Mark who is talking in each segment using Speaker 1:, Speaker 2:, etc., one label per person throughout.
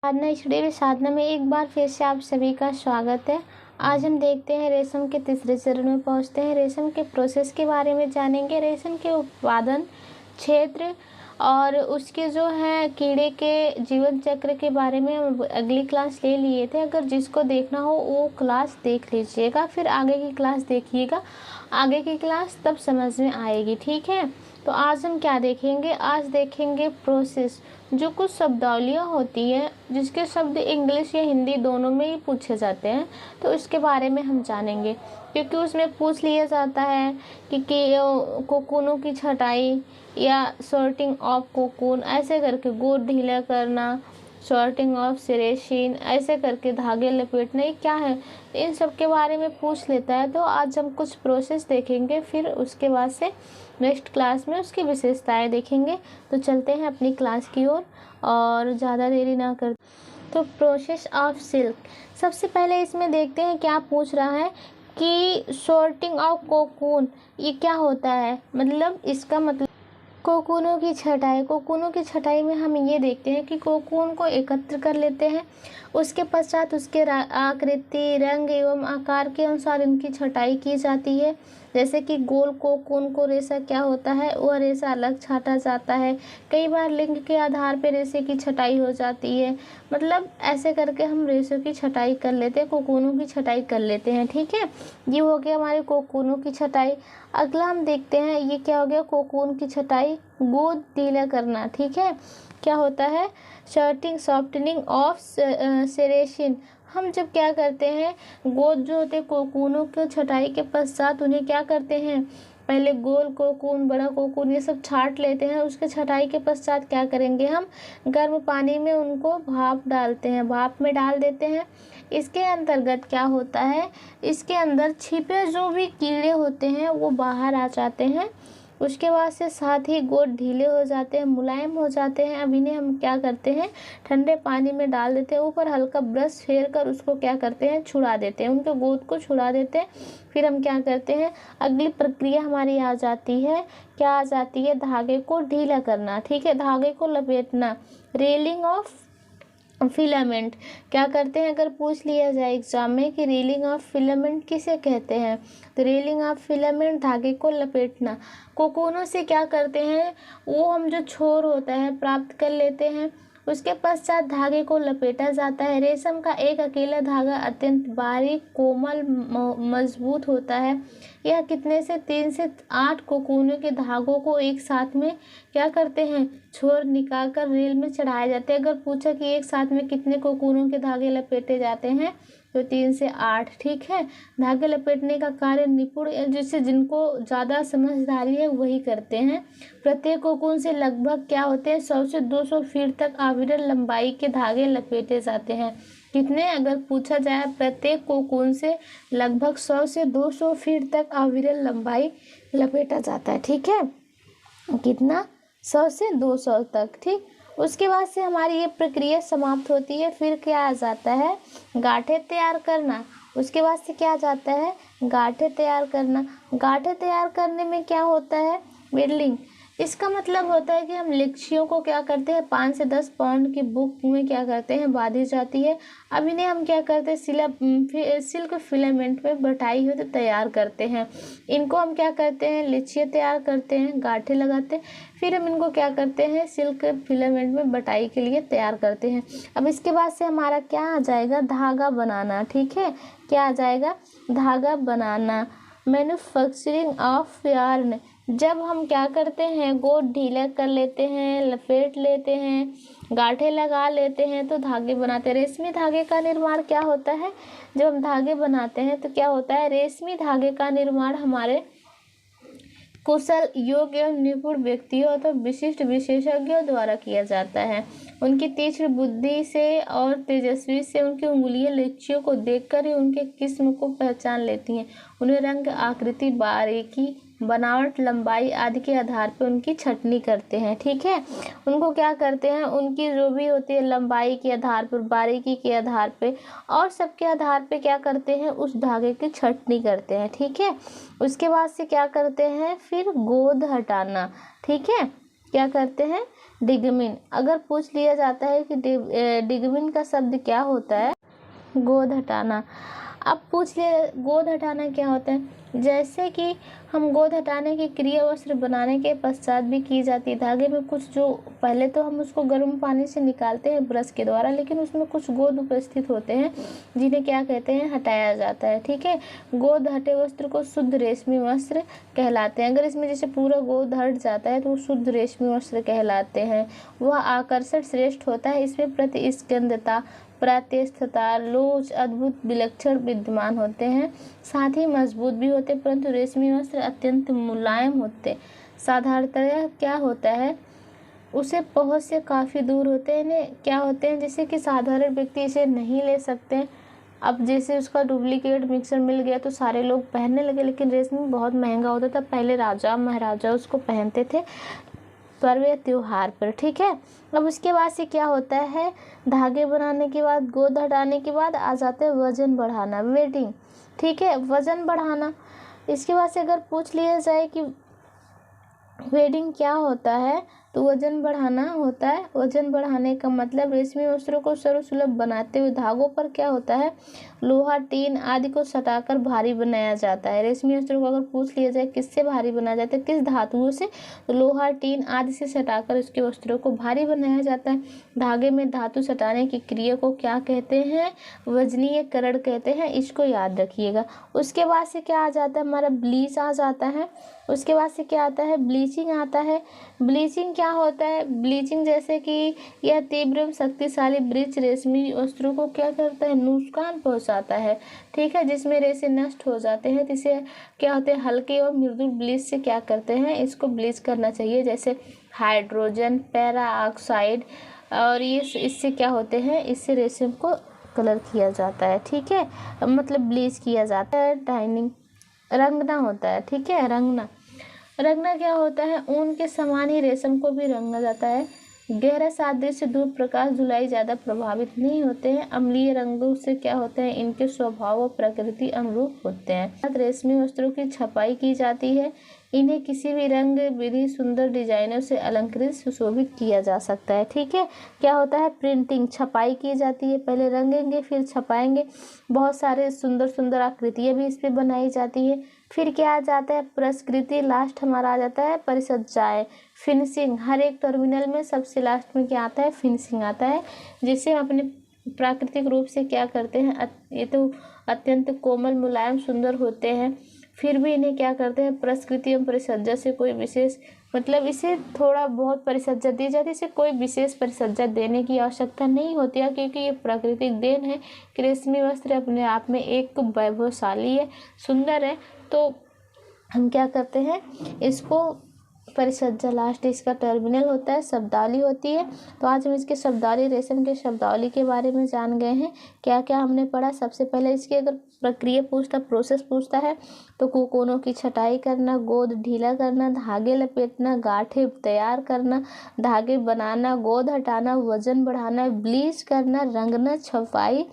Speaker 1: साधना study में साधना में एक बार फिर से आप सभी का स्वागत है। आज हम देखते हैं रेशम के तीसरे चरण में पहुंचते हैं। रेशम के प्रोसेस के बारे में जानेंगे, रेशम के उत्पादन क्षेत्र और उसके जो है कीड़े के जीवन चक्र के बारे में अगली क्लास ले लिए थे। अगर जिसको देखना हो वो क्लास देख लीजिएगा, फिर आगे की क्लास देखिएगा। आगे की क्लास तब समझ में आएगी, ठीक है। तो आज हम क्या देखेंगे? आज देखेंगे प्रोसेस, जो कुछ शब्दावलियाँ होती है जिसके शब्द इंग्लिश या हिंदी दोनों में ही पूछे जाते हैं, तो इसके बारे में हम जानेंगे। क्योंकि उसमें पूछ लिया जाता है कि कोकूनों की छटाई या सॉर्टिंग ऑफ कोकून, ऐसे करके गोद ढीला करना, सॉर्टिंग ऑफ सेरेशिन, ऐसे करके धागे लपेटना, ये क्या है, इन सब के बारे में पूछ लेता है। तो आज हम कुछ प्रोसेस देखेंगे, फिर उसके बाद से नेक्स्ट क्लास में उसकी विशेषताएं देखेंगे। तो चलते हैं अपनी क्लास की ओर और ज़्यादा देरी ना कर। तो प्रोसेस ऑफ सिल्क, सबसे पहले इसमें देखते हैं क्या पूछ रहा है कि सॉर्टिंग ऑफ कोकून, ये क्या होता है। मतलब इसका मतलब कोकूनों की छटाई। कोकूनों की छटाई में हम ये देखते हैं कि कोकून को एकत्र कर लेते हैं, उसके पश्चात उसके आकृति, रंग एवं आकार के अनुसार इनकी छटाई की जाती है। जैसे कि गोल कोकून को रेशा क्या होता है, वह रेशा अलग छाटा जाता है। कई बार लिंग के आधार पर रेशे की छटाई हो जाती है। मतलब ऐसे करके हम रेशों की छटाई कर लेते हैं, कोकूनों की छटाई कर लेते हैं, ठीक है। ये हो गया हमारे कोकूनों की छटाई। अगला हम देखते हैं ये क्या हो गया, कोकून की छटाई, गोद ढीला करना, ठीक है। क्या होता है, शर्टिंग सॉफ्टनिंग ऑफ सेरेशिन। हम जब क्या करते हैं, गोद जो होते हैं कोकूनों की छटाई के पश्चात उन्हें क्या करते हैं, पहले गोल कोकून, बड़ा कोकून, ये सब छाट लेते हैं। उसके छटाई के पश्चात क्या करेंगे, हम गर्म पानी में उनको भाप डालते हैं, भाप में डाल देते हैं। इसके अंतर्गत क्या होता है, इसके अंदर छिपे जो भी कीड़े होते हैं वो बाहर आ जाते हैं। उसके बाद से साथ ही गोद ढीले हो जाते हैं, मुलायम हो जाते हैं। अब इन्हें हम क्या करते हैं, ठंडे पानी में डाल देते हैं, ऊपर हल्का ब्रश फेर कर उसको क्या करते हैं, छुड़ा देते हैं, उनके गोद को छुड़ा देते हैं। फिर हम क्या करते हैं, अगली प्रक्रिया हमारी आ जाती है, क्या आ जाती है, धागे को ढीला करना, ठीक है, धागे को लपेटना, रेलिंग ऑफ फिलामेंट। क्या करते हैं, अगर पूछ लिया जाए एग्जाम में कि रीलिंग ऑफ फिलामेंट किसे कहते हैं, तो रीलिंग ऑफ फिलामेंट धागे को लपेटना। कोकूनों से क्या करते हैं, वो हम जो छोर होता है प्राप्त कर लेते हैं, उसके पश्चात धागे को लपेटा जाता है। रेशम का एक अकेला धागा अत्यंत बारीक, कोमल, मजबूत होता है। यह कितने से 3 से 8 कोकूनों के धागों को एक साथ में क्या करते हैं, छोर निकाल कर रील में चढ़ाए जाते हैं। अगर पूछा कि एक साथ में कितने कोकूनों के धागे लपेटे जाते हैं, तो 3 से 8, ठीक है। धागे लपेटने का कार्य निपुण, जिससे जिनको ज़्यादा समझदारी है वही करते हैं। प्रत्येक कोकून से लगभग क्या होते हैं, 100 से 200 फीट तक आविरण लंबाई के धागे लपेटे जाते हैं। कितने, अगर पूछा जाए, प्रत्येक कोकून से लगभग 100 से 200 फीट तक आविरण लंबाई लपेटा जाता है, ठीक है। कितना, 100 से 200 तक, ठीक। उसके बाद से हमारी ये प्रक्रिया समाप्त होती है। फिर क्या आ जाता है, गांठें तैयार करना। उसके बाद से क्या आ जाता है, गांठें तैयार करना। गांठें तैयार करने में क्या होता है, वेल्डिंग। इसका मतलब होता है कि हम लिच्चियों को क्या करते हैं, 5 से 10 पाउंड की बुक में क्या करते हैं, बांधी जाती है। अब इन्हें हम क्या करते हैं, सिल्क फिलामेंट में बटाई हुई तैयार करते हैं। इनको हम क्या करते हैं, लिच्चियाँ तैयार करते हैं, गांठें लगाते हैं, फिर हम इनको क्या करते हैं, सिल्क फिलामेंट में बटाई के लिए तैयार करते हैं। अब इसके बाद से हमारा क्या आ जाएगा, धागा बनाना, ठीक है। क्या आ जाएगा, धागा बनाना, मैन्युफैक्चरिंग ऑफ यार्न। जब हम क्या करते हैं, गोद ढीला कर लेते हैं, लपेट लेते हैं, गांठें लगा लेते हैं, तो धागे बनाते हैं। रेशमी धागे का निर्माण क्या होता है, जब हम धागे बनाते हैं तो क्या होता है, रेशमी धागे का निर्माण हमारे कुशल, योग्य एवं निपुण व्यक्तियों अथवा विशिष्ट विशेषज्ञों द्वारा किया जाता है। उनकी तीक्ष्ण बुद्धि से और तेजस्वी से उनकी उंगलियां लिच्चियों को देखकर ही उनके किस्म को पहचान लेती हैं। उन्हें रंग, आकृति, बारीकी, बनावट, लंबाई आदि के आधार पर उनकी छटनी करते हैं, ठीक है। उनको क्या करते हैं, उनकी जो भी होती है लंबाई के आधार पर, बारीकी के आधार पे और सबके आधार पे क्या करते हैं, उस धागे की छटनी करते हैं, ठीक है। उसके बाद से क्या करते हैं, फिर गोद हटाना, ठीक है। क्या करते हैं, डिगमिन। अगर पूछ लिया जाता है कि डिगमिन का शब्द क्या होता है, गोद हटाना। अब पूछ लिए गोद हटाना क्या होता है, जैसे कि हम गोद हटाने की क्रिया वस्त्र बनाने के पश्चात भी की जाती है। धागे में कुछ जो पहले तो हम उसको गर्म पानी से निकालते हैं ब्रश के द्वारा, लेकिन उसमें कुछ गोद उपस्थित होते हैं जिन्हें क्या कहते हैं, हटाया जाता है। ठीक है, गोद हटे वस्त्र को शुद्ध रेशमी वस्त्र कहलाते हैं। अगर इसमें जैसे पूरा गोद हट जाता है तो वो शुद्ध रेशमी वस्त्र कहलाते हैं। वह आकर्षण श्रेष्ठ होता है, इसमें प्रतिस्कंदता, प्रात्यस्थता, लोच, अद्भुत विलक्षण विद्यमान होते हैं। साथ ही मजबूत भी होते, परंतु रेशमी वस्त्र अत्यंत मुलायम होते। साधारणतः क्या होता है, उसे पहुँच से काफ़ी दूर होते हैं। इन्हें क्या होते हैं, जैसे कि साधारण व्यक्ति इसे नहीं ले सकते। अब जैसे उसका डुप्लीकेट मिक्सर मिल गया तो सारे लोग पहनने लगे, लेकिन रेशमी बहुत महंगा होता था। पहले राजा महाराजा उसको पहनते थे पर्व या त्योहार पर। ठीक है, अब उसके बाद से क्या होता है, धागे बनाने के बाद, गोद हटाने के बाद आ जाता है वजन बढ़ाना, वेटिंग। ठीक है, वजन बढ़ाना। इसके बाद से अगर पूछ लिया जाए कि वेडिंग क्या होता है, तो वजन बढ़ाना होता है। वजन बढ़ाने का मतलब रेशमी वस्त्रों को सर्वसुलभ बनाते हुए धागों पर क्या होता है, लोहा, टीन आदि को सटाकर भारी बनाया जाता है। रेशमी वस्त्रों को अगर पूछ लिया जाए किससे भारी बनाया जाता है, किस धातुओं से, तो लोहा, टीन आदि से सटाकर इसके वस्त्रों को भारी बनाया जाता है। धागे में धातु सटाने की क्रिया को क्या कहते हैं, वजनीयकरण कहते हैं, इसको याद रखिएगा। उसके बाद से क्या आ जाता है, हमारा ब्लीच आ जाता है। उसके बाद से क्या आता है, ब्लीचिंग आता है। ब्लीचिंग क्या होता है, ब्लीचिंग जैसे कि यह तीव्र एवं शक्तिशाली ब्लीच रेशमी वस्त्रों को क्या करता है, नुकसान पहुंचाता है। ठीक है, जिसमें रेशे नष्ट हो जाते हैं, जिसे क्या होते हैं, हल्के और मृदुल ब्लीच से क्या करते हैं, इसको ब्लीच करना चाहिए, जैसे हाइड्रोजन पेरा ऑक्साइड। और ये इससे क्या होते हैं, इससे रेशम को कलर किया जाता है। ठीक है, मतलब ब्लीच किया जाता है। डाइनिंग, रंगना होता है। ठीक है, रंगना, रंगना क्या होता है, ऊन के समान ही रेशम को भी रंगा जाता है। गहरा सादृश्य, धूप, प्रकाश, धुलाई ज़्यादा प्रभावित नहीं होते हैं। अम्लीय रंगों से क्या होते हैं, इनके स्वभाव और प्रकृति अनुरूप होते हैं। रेशमी वस्त्रों की छपाई की जाती है। इन्हें किसी भी रंग विधि, सुंदर डिजाइनों से अलंकृत, सुशोभित किया जा सकता है। ठीक है, क्या होता है, प्रिंटिंग, छपाई की जाती है। पहले रंगेंगे फिर छपाएंगे। बहुत सारे सुंदर सुंदर आकृतियाँ भी इस पर बनाई जाती है। फिर क्या आ जाता है, प्रस्कृति। लास्ट हमारा आ जाता है परिसज्जाएं, फिनिशिंग। हर एक टर्मिनल में सबसे लास्ट में क्या आता है, फिनिशिंग आता है, जिसे हम अपने प्राकृतिक रूप से क्या करते हैं, ये तो अत्यंत कोमल, मुलायम, सुंदर होते हैं, फिर भी इन्हें क्या करते हैं, प्रस्कृति एवं परिसज्जा से कोई विशेष, मतलब इसे थोड़ा बहुत परिसज्जा दी जाती है, इसे कोई विशेष परिसज्जा देने की आवश्यकता नहीं होती है, क्योंकि ये प्राकृतिक देन है कि रेशमी वस्त्र अपने आप में एक वैभवशाली है, सुंदर है। तो हम क्या करते हैं, इसको परिसज्जा लास्ट इसका टर्मिनल होता है, शब्दावली होती है। तो आज हम इसके शब्दावली, रेशम के शब्दावली के बारे में जान गए हैं। क्या क्या हमने पढ़ा, सबसे पहले इसकी अगर प्रक्रिया पूछता, प्रोसेस पूछता है, तो कोकोनों की छटाई करना, गोद ढीला करना, धागे लपेटना, गांठें तैयार करना, धागे बनाना, गोद हटाना, वजन बढ़ाना, ब्लीच करना, रंगना, छपाई,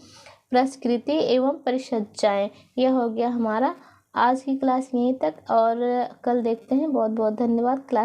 Speaker 1: प्रस्कृति एवं परिसज्जाएं। यह हो गया हमारा आज की क्लास यहीं तक, और कल देखते हैं। बहुत बहुत धन्यवाद। क्लास